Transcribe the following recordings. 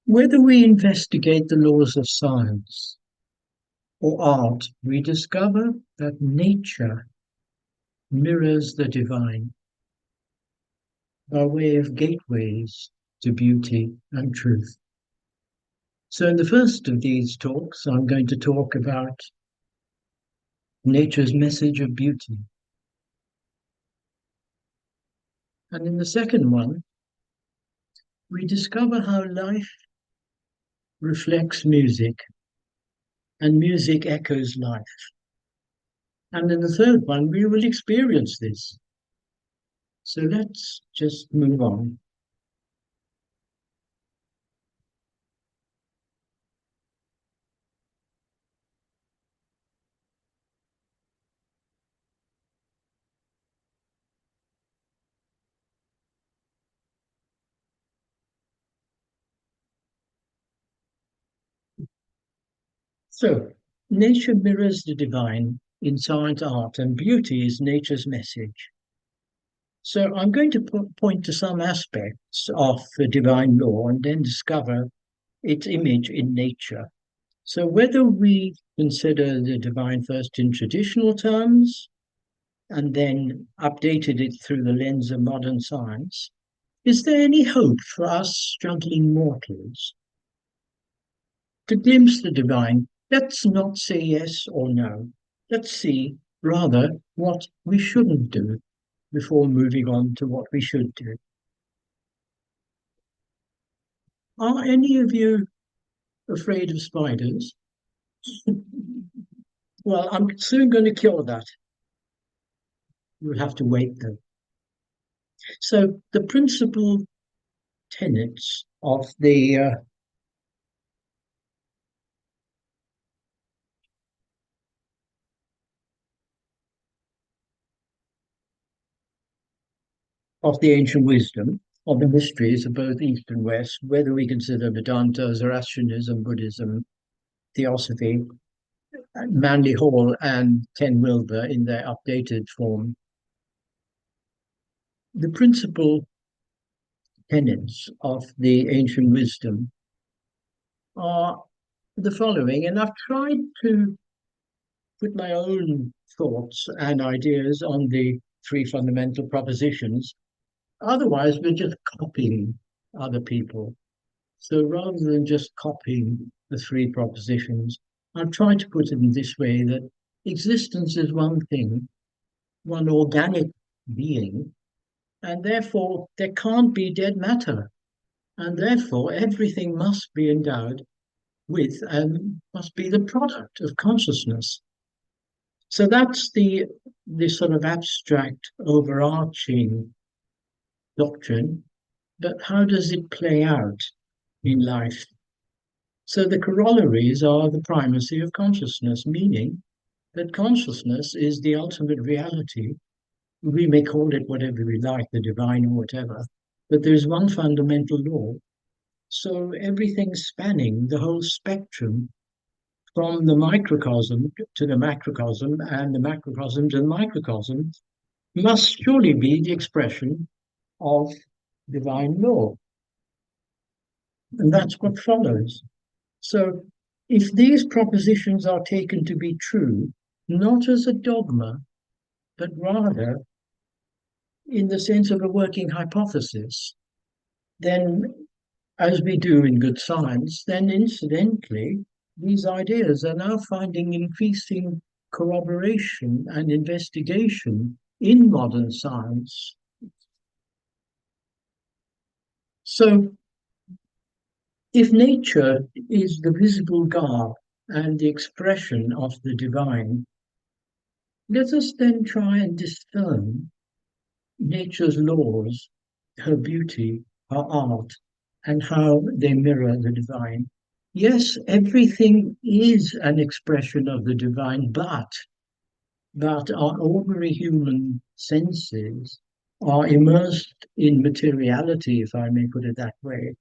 Whether we investigate the laws of science or art, we discover that nature mirrors the divine by way of gateways to beauty and truth. So, in the first of these talks, I'm going to talk about nature's message of beauty. And in the second one, we discover how life reflects music and music echoes life. And in the third one, we will experience this. So let's just move on. So, nature mirrors the divine in science, art, and beauty is nature's message. So, I'm going to point to some aspects of the divine law and then discover its image in nature. So, whether we consider the divine first in traditional terms and then updated it through the lens of modern science, is there any hope for us struggling mortals to glimpse the divine? Let's not say yes or no. Let's see rather what we shouldn't do before moving on to what we should do. Are any of you afraid of spiders? Well, I'm soon going to cure that. You'll have to wait though. So the principal tenets of the ancient wisdom of the mysteries of both East and West, whether we consider Vedanta, Zoroastrianism, Buddhism, Theosophy, Manly Hall, and Ken Wilber in their updated form, the principal tenets of the ancient wisdom are the following, and I've tried to put my own thoughts and ideas on the three fundamental propositions. Otherwise, we're just copying other people. So rather than just copying the three propositions, I've tried to put it in this way that existence is one thing, one organic being, and therefore there can't be dead matter. And therefore everything must be endowed with and must be the product of consciousness. So that's the sort of abstract, overarching doctrine, but how does it play out in life? So the corollaries are the primacy of consciousness, meaning that consciousness is the ultimate reality. We may call it whatever we like, the divine or whatever, but there's one fundamental law. So everything spanning the whole spectrum from the microcosm to the macrocosm and the macrocosm to the microcosm must surely be the expression of divine law. And that's what follows. So if these propositions are taken to be true, not as a dogma, but rather in the sense of a working hypothesis, then, as we do in good science, then incidentally, these ideas are now finding increasing corroboration and investigation in modern science. So, if nature is the visible garb and the expression of the divine, let us then try and discern nature's laws, her beauty, her art, and how they mirror the divine. Yes, everything is an expression of the divine, but our ordinary human senses are immersed in materiality, if I may put it that way.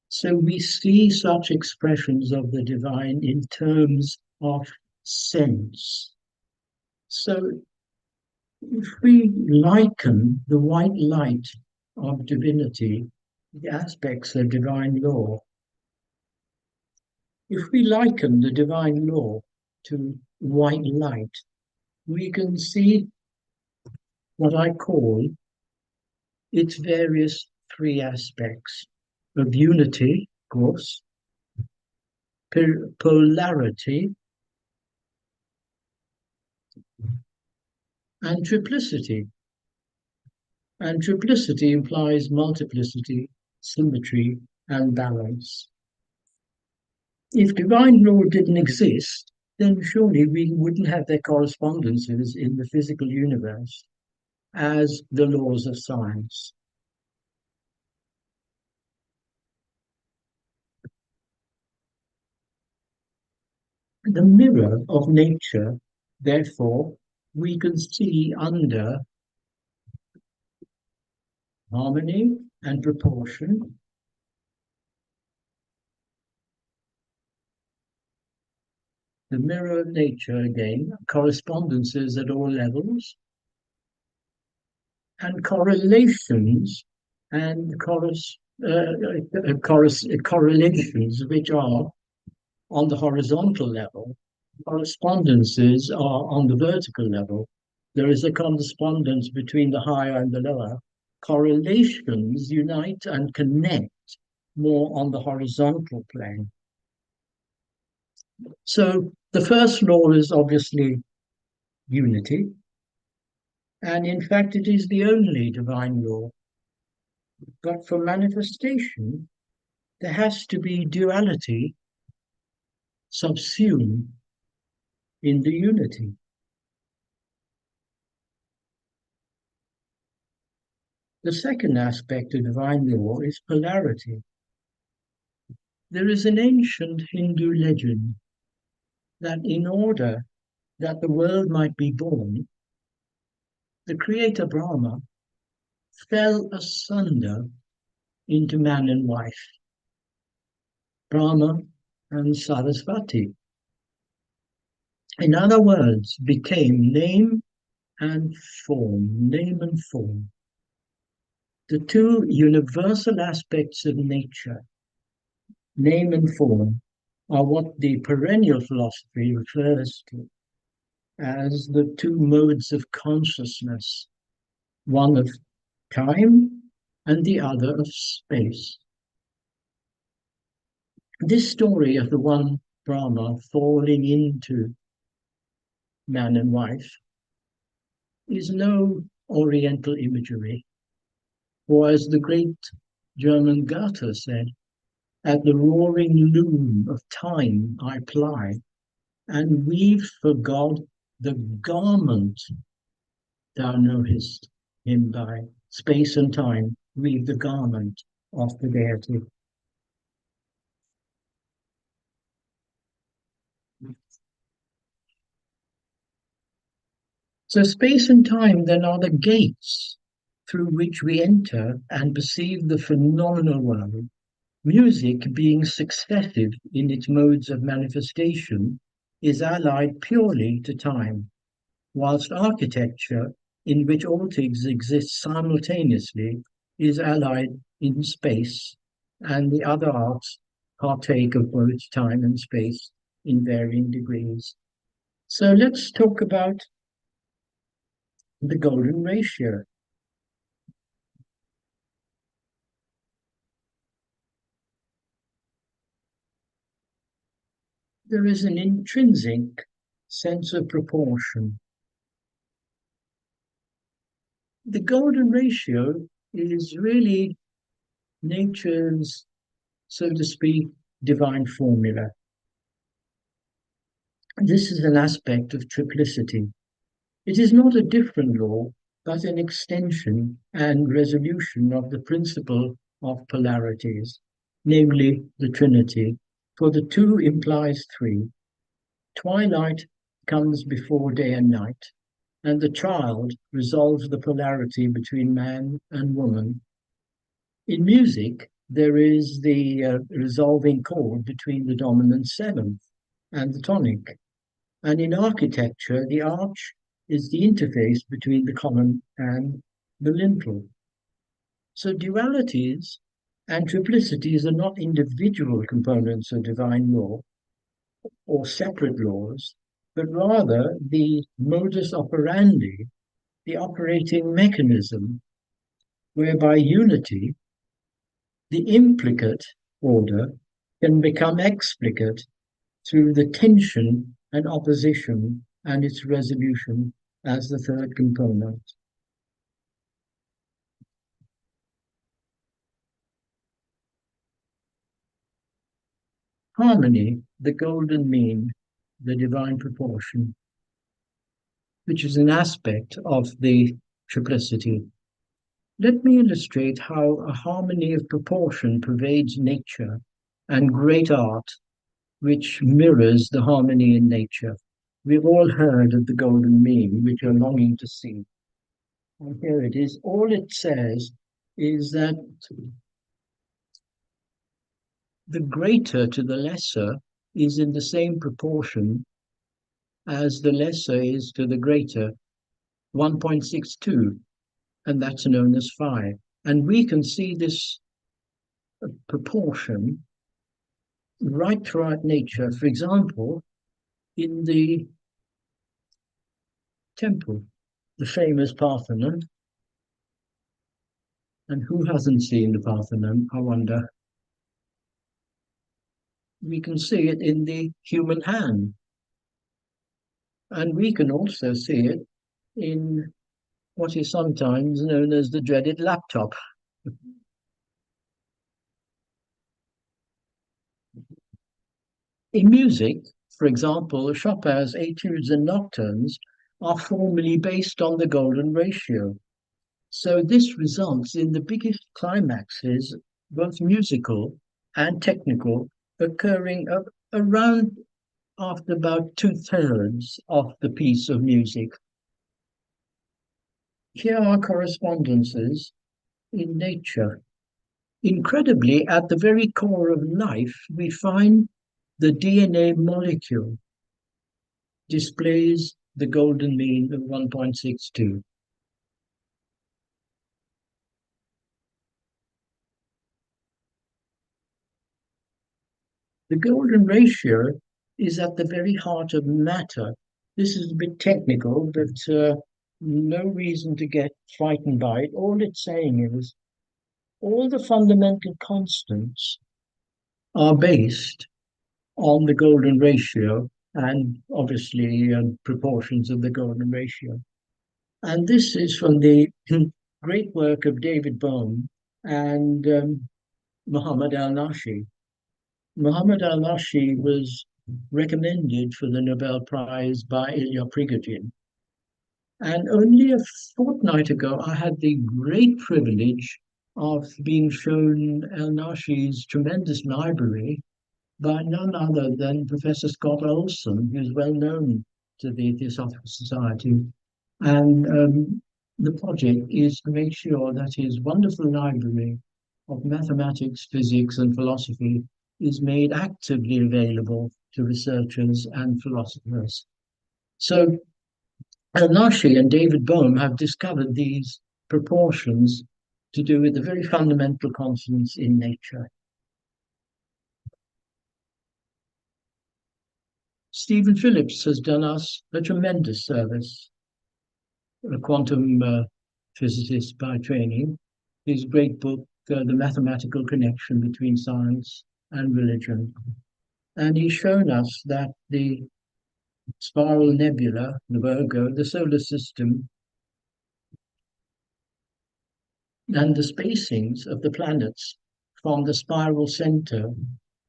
So we see such expressions of the divine in terms of sense. So if we liken the white light of divinity, the aspects of divine law, If we liken the divine law to white light, we can see what I call its various three aspects of unity, of course, polarity, and triplicity. And triplicity implies multiplicity, symmetry, and balance. If divine law didn't exist, then surely we wouldn't have their correspondences in the physical universe as the laws of science. The mirror of nature, therefore, we can see under harmony and proportion, the mirror of nature again, correspondences at all levels, and correlations and correlations which are on the horizontal level, correspondences are on the vertical level. There is a correspondence between the higher and the lower. Correlations unite and connect more on the horizontal plane. So the first law is obviously unity, and in fact, it is the only divine law. But for manifestation, there has to be duality subsumed in the unity. The second aspect of divine law is polarity. There is an ancient Hindu legend that in order that the world might be born, the creator Brahma fell asunder into man and wife, Brahma and Sarasvati. In other words, became name and form, the two universal aspects of nature, name and form, are what the perennial philosophy refers to as the two modes of consciousness, one of time and the other of space. This story of the one Brahma falling into man and wife is no Oriental imagery, for as the great German Goethe said, at the roaring loom of time I ply, and weave for God the garment thou knowest him by. Space and time weave the garment of the deity. So space and time then are the gates through which we enter and perceive the phenomenal world. Music, being successive in its modes of manifestation, is allied purely to time, whilst architecture, in which all things exist simultaneously, is allied in space, and the other arts partake of both time and space in varying degrees. So let's talk about the golden ratio. There is an intrinsic sense of proportion. The golden ratio is really nature's, so to speak, divine formula. This is an aspect of triplicity. It is not a different law, but an extension and resolution of the principle of polarities, namely the Trinity, for the two implies three. Twilight comes before day and night, and the child resolves the polarity between man and woman. In music, there is the resolving chord between the dominant seventh and the tonic. And in architecture, the arch is the interface between the column and the lintel. So dualities and triplicities are not individual components of divine law, or separate laws, but rather the modus operandi, the operating mechanism, whereby unity, the implicate order, can become explicate through the tension and opposition and its resolution as the third component. Harmony, the golden mean, the divine proportion, which is an aspect of the triplicity. Let me illustrate how a harmony of proportion pervades nature and great art, which mirrors the harmony in nature. We've all heard of the golden mean, which you're longing to see. And here it is. All it says is that the greater to the lesser is in the same proportion as the lesser is to the greater, 1.62, and that's known as phi. And we can see this proportion right throughout nature. For example, in the temple, the famous Parthenon, and who hasn't seen the Parthenon, I wonder? We can see it in the human hand, and we can also see it in what is sometimes known as the dreaded laptop. In music, for example, Chopin's etudes and nocturnes are formally based on the golden ratio. So this results in the biggest climaxes, both musical and technical, occurring around after about two-thirds of the piece of music. Here are correspondences in nature. Incredibly, at the very core of life, we find the DNA molecule displays the golden mean of 1.62. The golden ratio is at the very heart of matter. This is a bit technical, but no reason to get frightened by it. All it's saying is all the fundamental constants are based on the golden ratio and obviously proportions of the golden ratio. And this is from the great work of David Bohm and Muhammad al-Nashi. Muhammad al-Nashi was recommended for the Nobel Prize by Ilya Prigogine. And only a fortnight ago, I had the great privilege of being shown al-Nashi's tremendous library by none other than Professor Scott Olson, who's well known to the Theosophical Society. And the project is to make sure that his wonderful library of mathematics, physics, and philosophy is made actively available to researchers and philosophers. So Al-Nashi and David Bohm have discovered these proportions to do with the very fundamental constants in nature. Stephen Phillips has done us a tremendous service, a quantum physicist by training. His great book, The Mathematical Connection Between Science and Religion. And he's shown us that the spiral nebula, the Virgo, the solar system, and the spacings of the planets from the spiral center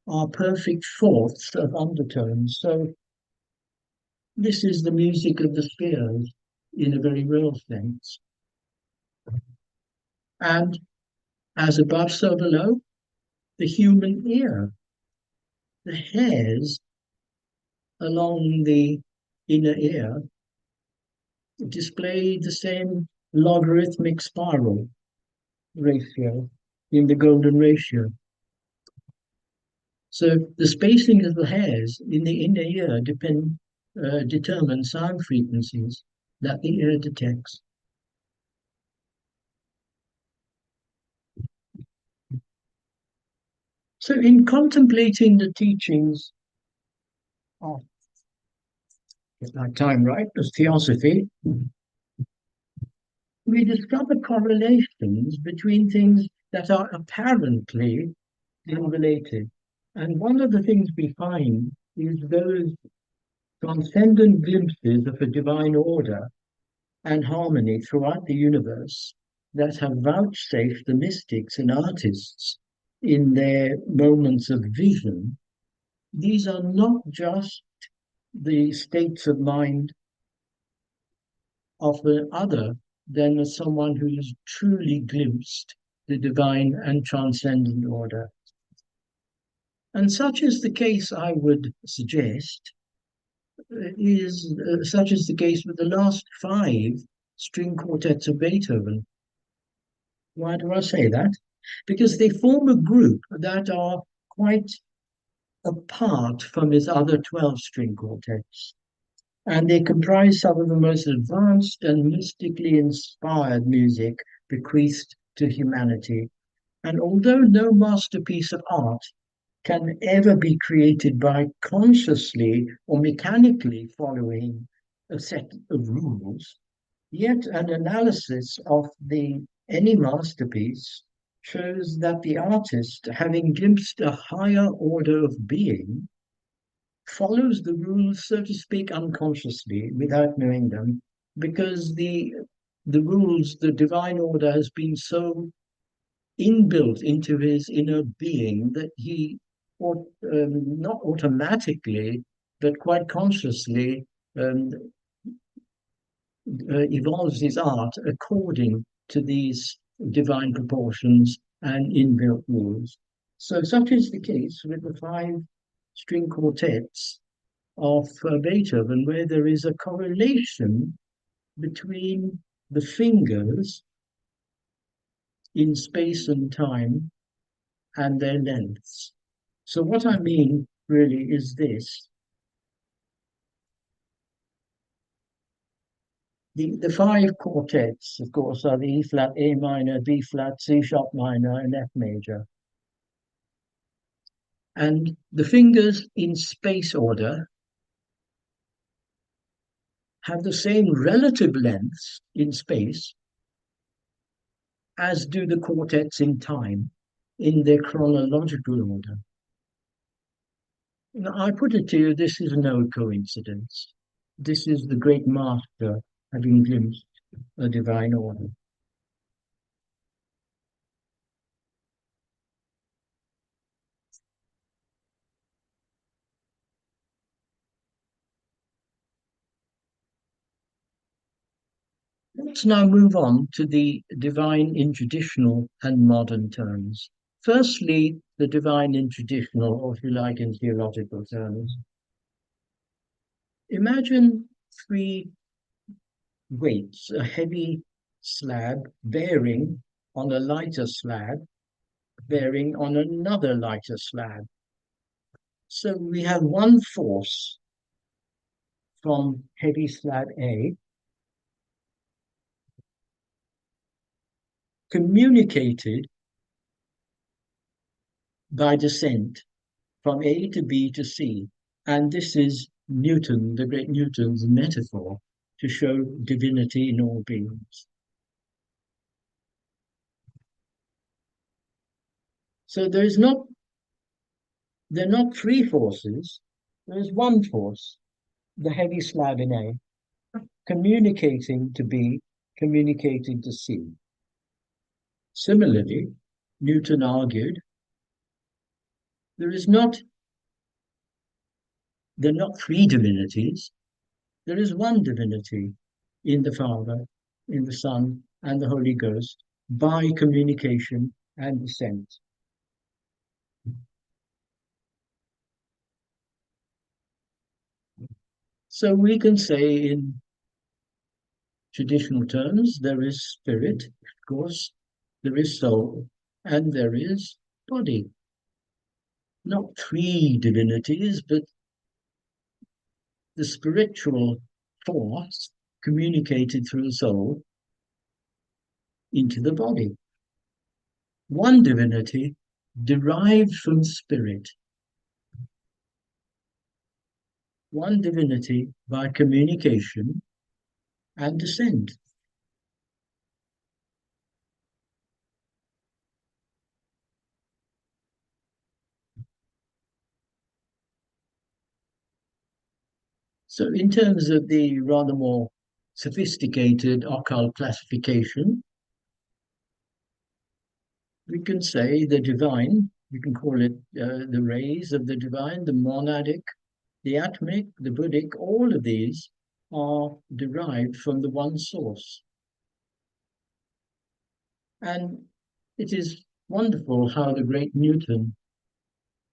are perfect fourths of undertones. So this is the music of the spheres in a very real sense. And as above, so below, the human ear, the hairs along the inner ear display the same logarithmic spiral ratio in the golden ratio. So the spacing of the hairs in the inner ear determine sound frequencies that the ear detects. So in contemplating the teachings of, get my time right, of theosophy, we discover correlations between things that are apparently unrelated. And one of the things we find is those transcendent glimpses of a divine order and harmony throughout the universe that have vouchsafed the mystics and artists in their moments of vision. These are not just the states of mind of the other than as someone who has truly glimpsed the divine and transcendent order. And such is the case, I would suggest, is such is the case with the last five string quartets of Beethoven. Why do I say that? Because they form a group that are quite apart from his other 12 string quartets. And they comprise some of the most advanced and mystically inspired music bequeathed to humanity. And although no masterpiece of art can ever be created by consciously or mechanically following a set of rules, yet an analysis of the any masterpiece shows that the artist, having glimpsed a higher order of being, follows the rules, so to speak, unconsciously without knowing them, because the rules, the divine order has been so inbuilt into his inner being that he, not automatically, but quite consciously, um, evolves his art according to these divine proportions and inbuilt rules. So, such is the case with the five string quartets of Beethoven, where there is a correlation between the fingers in space and time and their lengths. So, what I mean really is this: the five quartets, of course, are the E flat, A minor, B flat, C sharp minor, and F major. And the fingers in space order have the same relative lengths in space as do the quartets in time in their chronological order. Now, I put it to you, this is no coincidence. This is the great master having glimpsed a divine order. Let's now move on to the divine in traditional and modern terms. Firstly, the divine in traditional, or if you like, in theological terms. Imagine three weights, a heavy slab bearing on a lighter slab, bearing on another lighter slab. So we have one force from heavy slab A communicated by descent from A to B to C. And this is Newton, the great Newton's metaphor to show divinity in all beings. So there are not three forces, there is one force, the heavy slab in A, communicating to B, communicating to C. Similarly, Newton argued there is not there are not three divinities, there is one divinity in the Father, in the Son, and the Holy Ghost by communication and descent. So we can say in traditional terms, there is spirit, of course, there is soul, and there is body. Not three divinities, but the spiritual force communicated through the soul into the body. One divinity derived from spirit. one divinity by communication and descent. So, in terms of the rather more sophisticated occult classification, we can say the divine, we can call it the rays of the divine, the monadic, the atmic, the Buddhic, all of these are derived from the one source. And it is wonderful how the great Newton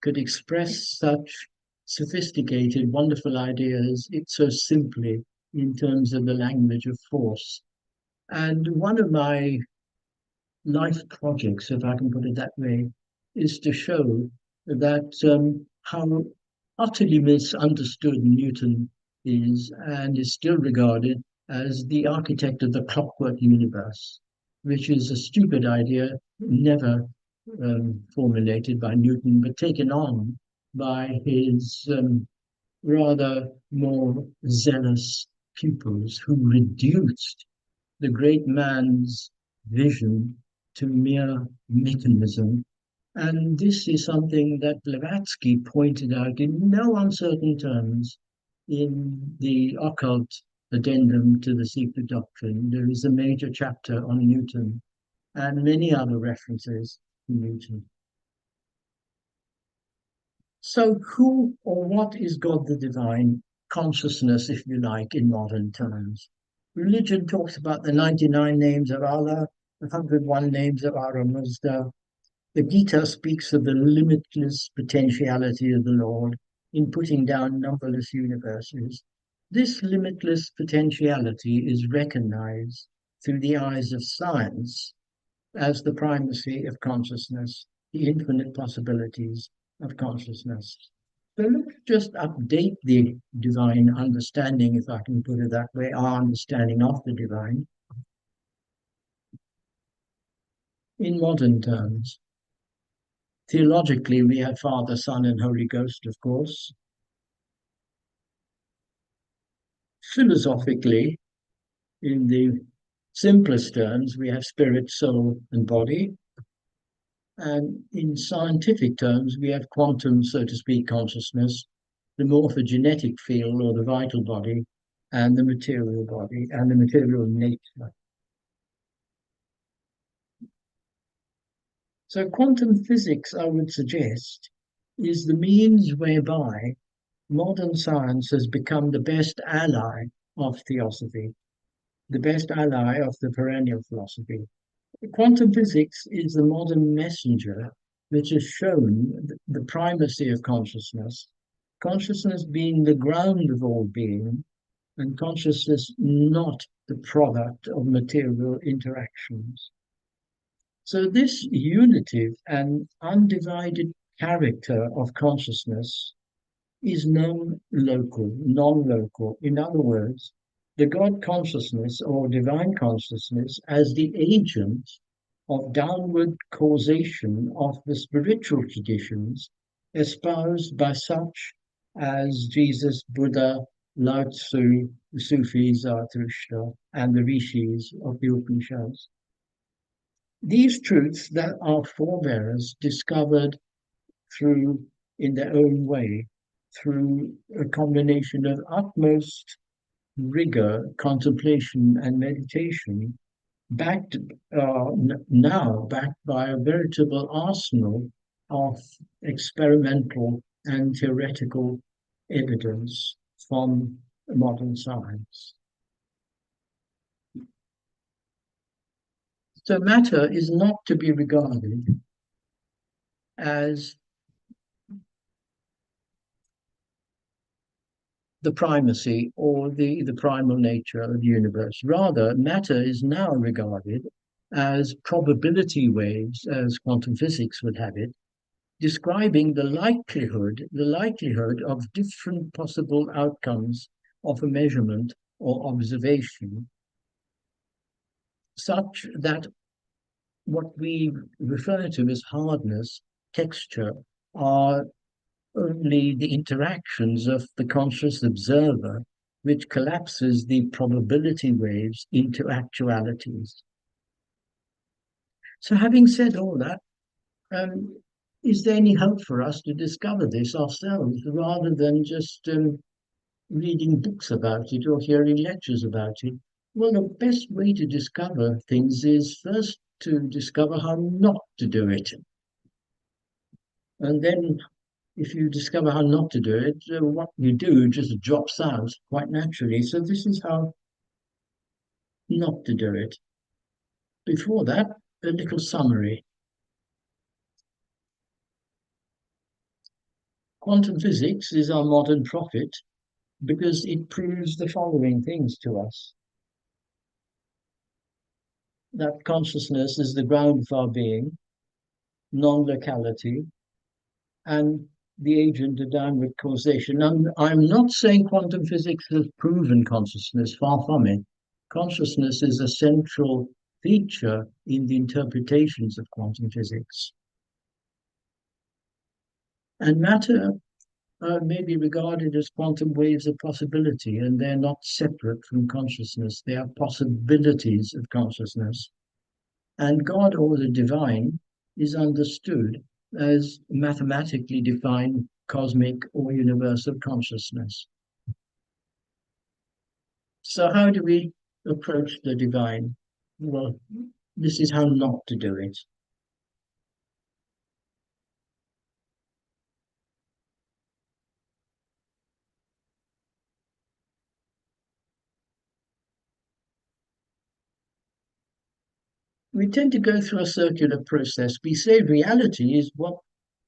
could express such sophisticated, wonderful ideas so simply in terms of the language of force. And one of my life projects, if I can put it that way, is to show that how utterly misunderstood Newton is and is still regarded as the architect of the clockwork universe, which is a stupid idea never formulated by Newton, but taken on by his rather more zealous pupils who reduced the great man's vision to mere mechanism. And this is something that Blavatsky pointed out in no uncertain terms in the occult addendum to the secret doctrine. There is a major chapter on Newton and many other references to Newton. So, who or what is God the divine? Consciousness, if you like, in modern terms. Religion talks about the 99 names of Allah, the 101 names of Aramuzda. The Gita speaks of the limitless potentiality of the Lord in putting down numberless universes. This limitless potentiality is recognized through the eyes of science as the primacy of consciousness, the infinite possibilities of consciousness. So let's just update the divine understanding, if I can put it that way, our understanding of the divine in modern terms. Theologically, we have Father, Son, and Holy Ghost, of course. Philosophically, in the simplest terms, we have spirit, soul, and body. And in scientific terms, we have quantum, so to speak, consciousness, the morphogenetic field or the vital body, and the material body and the material nature. So, quantum physics, I would suggest, is the means whereby modern science has become the best ally of theosophy, the best ally of the perennial philosophy. Quantum physics is the modern messenger which has shown the primacy of consciousness, consciousness being the ground of all being, and consciousness not the product of material interactions. So, this unitive and undivided character of consciousness is non-local, non-local. In other words, the God consciousness or divine consciousness as the agent of downward causation of the spiritual traditions espoused by such as Jesus, Buddha, Lao Tzu, the Sufis, Zarathustra, and the rishis of the Upanishads. These truths that our forebears discovered through, in their own way, through a combination of utmost rigor, contemplation, and meditation, backed now backed by a veritable arsenal of experimental and theoretical evidence from modern science. So matter is not to be regarded as the primacy or the primal nature of the universe. Rather, matter is now regarded as probability waves, as quantum physics would have it, describing the likelihood of different possible outcomes of a measurement or observation, such that what we refer to as hardness, texture, are only the interactions of the conscious observer which collapses the probability waves into actualities. So, having said all that, um, is there any hope for us to discover this ourselves rather than just reading books about it or hearing lectures about it? Well, the best way to discover things is first to discover how not to do it. And then, if you discover how not to do it, what you do just drops out quite naturally. So, this is how not to do it. Before that, a little summary. Quantum physics is our modern prophet because it proves the following things to us: that consciousness is the ground of our being, non locality, and the agent of downward causation. And I'm not saying quantum physics has proven consciousness, far from it. Consciousness is a central feature in the interpretations of quantum physics. And matter may be regarded as quantum waves of possibility, and they're not separate from consciousness. They are possibilities of consciousness. And God or the divine is understood as mathematically defined cosmic or universal consciousness. So, how do we approach the divine? Well, this is how not to do it. We tend to go through a circular process. We say reality is what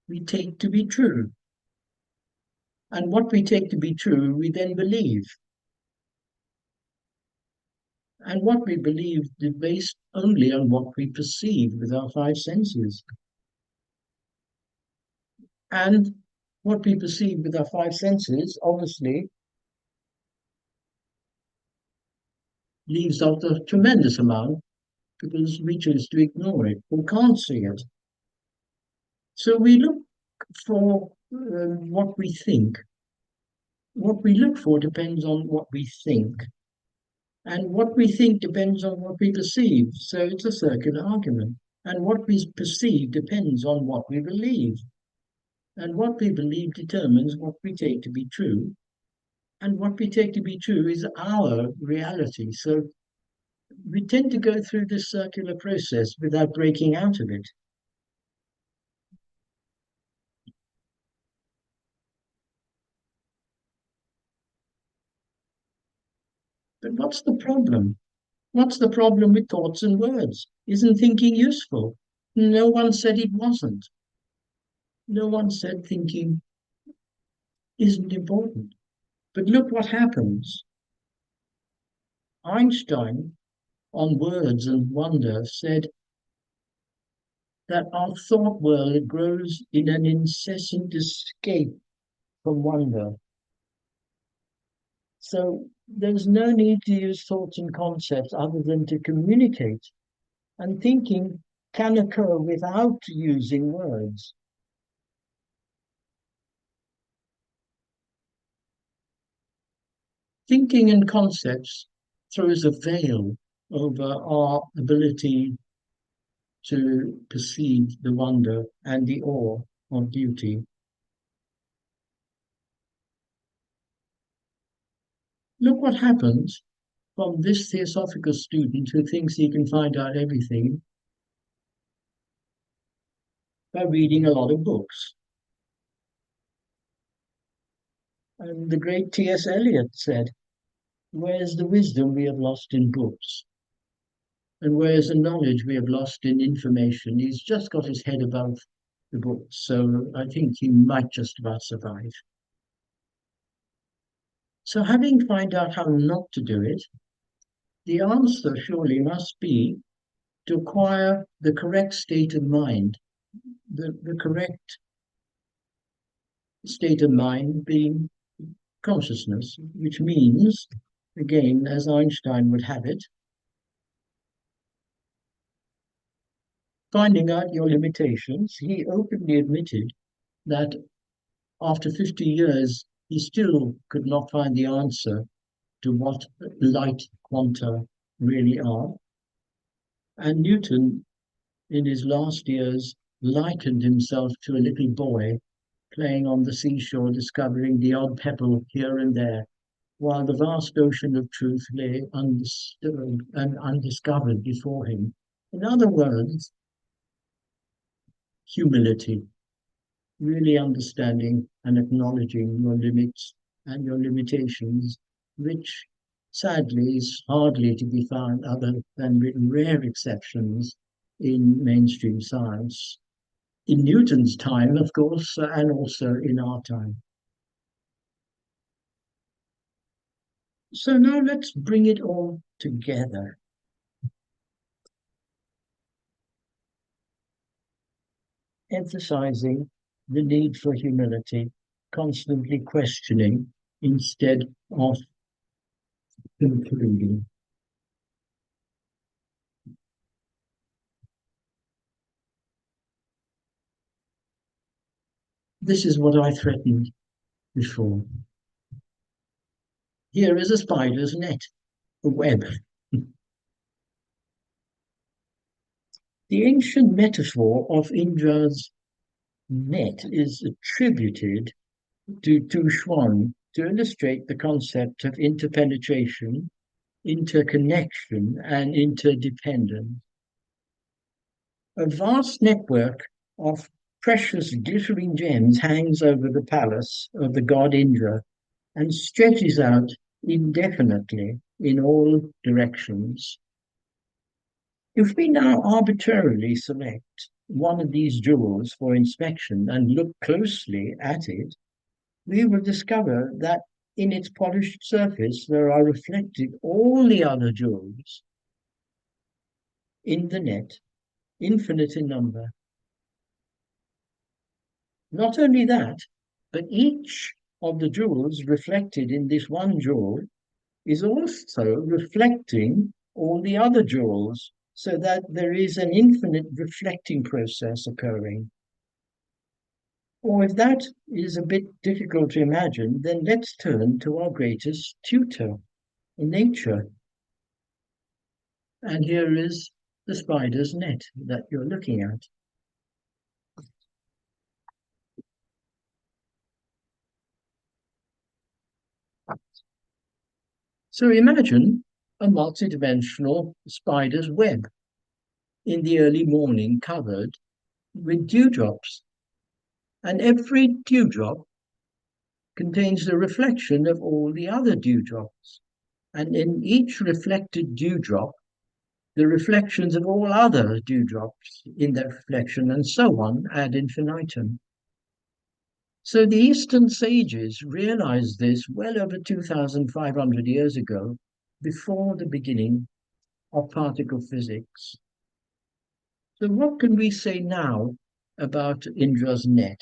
we take to be true. And what we take to be true, we then believe. And what we believe is based only on what we perceive with our five senses. And what we perceive with our five senses obviously leaves out a tremendous amount because we choose to ignore it or can't see it. So we look for what we think. What we look for depends on what we think. And what we think depends on what we perceive. So it's a circular argument. And what we perceive depends on what we believe. And what we believe determines what we take to be true. And what we take to be true is our reality. So we tend to go through this circular process without breaking out of it. But what's the problem? What's the problem with thoughts and words? Isn't thinking useful? No one said it wasn't. No one said thinking isn't important. But look what happens. Einstein, on Words and Wonder, said that our thought world grows in an incessant escape from wonder. So there's no need to use thoughts and concepts other than to communicate. And thinking can occur without using words. Thinking in concepts throws a veil over our ability to perceive the wonder and the awe of beauty. Look what happens from this theosophical student who thinks he can find out everything by reading a lot of books. And the great T.S. Eliot said, "Where's the wisdom we have lost in books? And where's the knowledge we have lost in information?" He's just got his head above the books, so I think he might just about survive. So, having found out how not to do it, the answer surely must be to acquire the correct state of mind, the correct state of mind being consciousness, which means, again, as Einstein would have it, finding out your limitations. He openly admitted that After 50 years, he still could not find the answer to what light quanta really are. And Newton, in his last years, likened himself to a little boy playing on the seashore, discovering the odd pebble here and there, while the vast ocean of truth lay undisturbed and undiscovered before him. In other words, humility, really understanding and acknowledging your limits and your limitations, which sadly is hardly to be found other than with rare exceptions in mainstream science. In Newton's time, of course, and also in our time. So now let's bring it all together, emphasizing the need for humility, constantly questioning instead of concluding. This is what I threatened before. Here is a spider's net, a web. The ancient metaphor of Indra's net is attributed to Tu Xuan to illustrate the concept of interpenetration, interconnection, and interdependence. A vast network of precious glittering gems hangs over the palace of the god Indra and stretches out indefinitely in all directions. If we now arbitrarily select one of these jewels for inspection and look closely at it, we will discover that in its polished surface there are reflected all the other jewels in the net, infinite in number. Not only that, but each of the jewels reflected in this one jewel is also reflecting all the other jewels, so that there is an infinite reflecting process occurring. Or if that is a bit difficult to imagine, then let's turn to our greatest tutor, nature. And here is the spider's net that you're looking at. So imagine a multidimensional spider's web in the early morning covered with dewdrops. And every dewdrop contains the reflection of all the other dewdrops. And in each reflected dewdrop, the reflections of all other dewdrops in that reflection, and so on ad infinitum. So the Eastern sages realized this well over 2,500 years ago, before the beginning of particle physics. So what can we say now about Indra's net?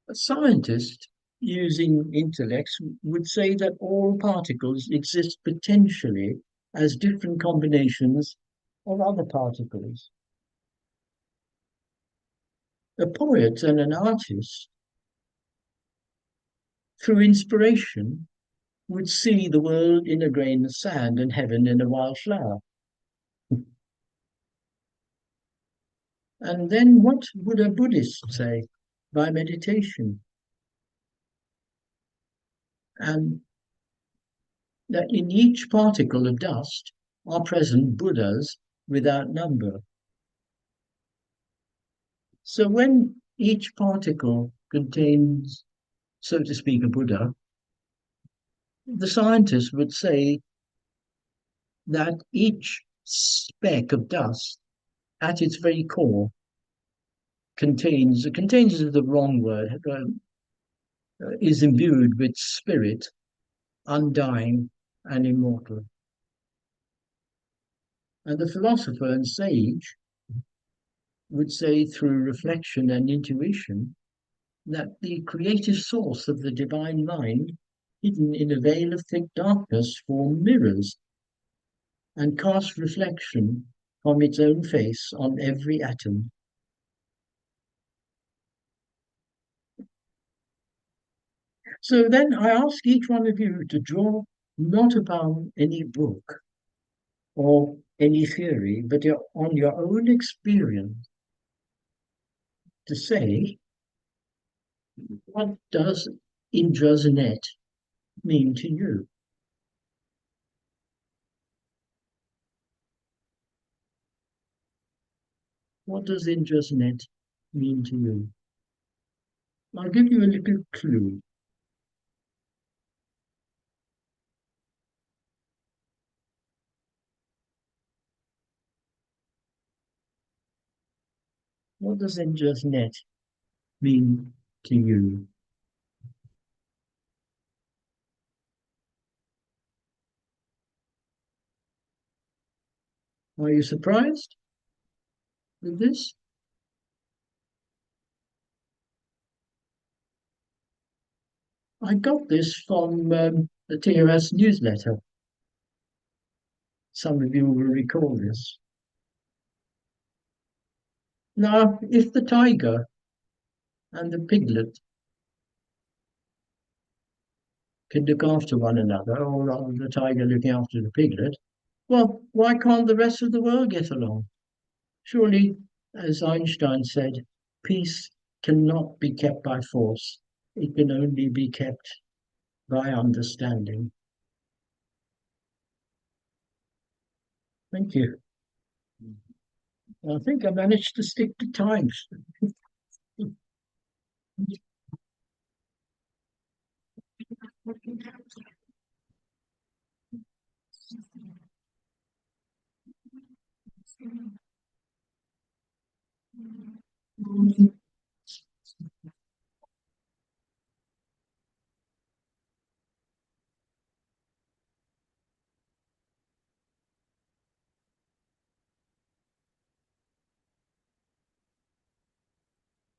A scientist using intellects would say that all particles exist potentially as different combinations of other particles. A poet and an artist, through inspiration, would see the world in a grain of sand and heaven in a wild flower. And then what would a Buddhist say? By meditation. And that in each particle of dust are present Buddhas without number. So when each particle contains, so to speak, a Buddha, the scientist would say that each speck of dust at its very core contains is the wrong word, is imbued with spirit, undying and immortal. And the philosopher and sage would say through reflection and intuition that the creative source of the divine mind, hidden in a veil of thick darkness, form mirrors and cast reflection from its own face on every atom. So then I ask each one of you to draw not upon any book or any theory, but on your own experience to say, what does Indra's net mean to you? What does Indra's net mean to you? I'll give you a little clue. What does Indra's net mean to you? Are you surprised with this? I got this from the TOS newsletter. Some of you will recall this. Now, if the tiger and the piglet can look after one another, or rather the tiger looking after the piglet, well, why can't the rest of the world get along? Surely, as Einstein said, peace cannot be kept by force. It can only be kept by understanding. Thank you. I think I managed to stick to time.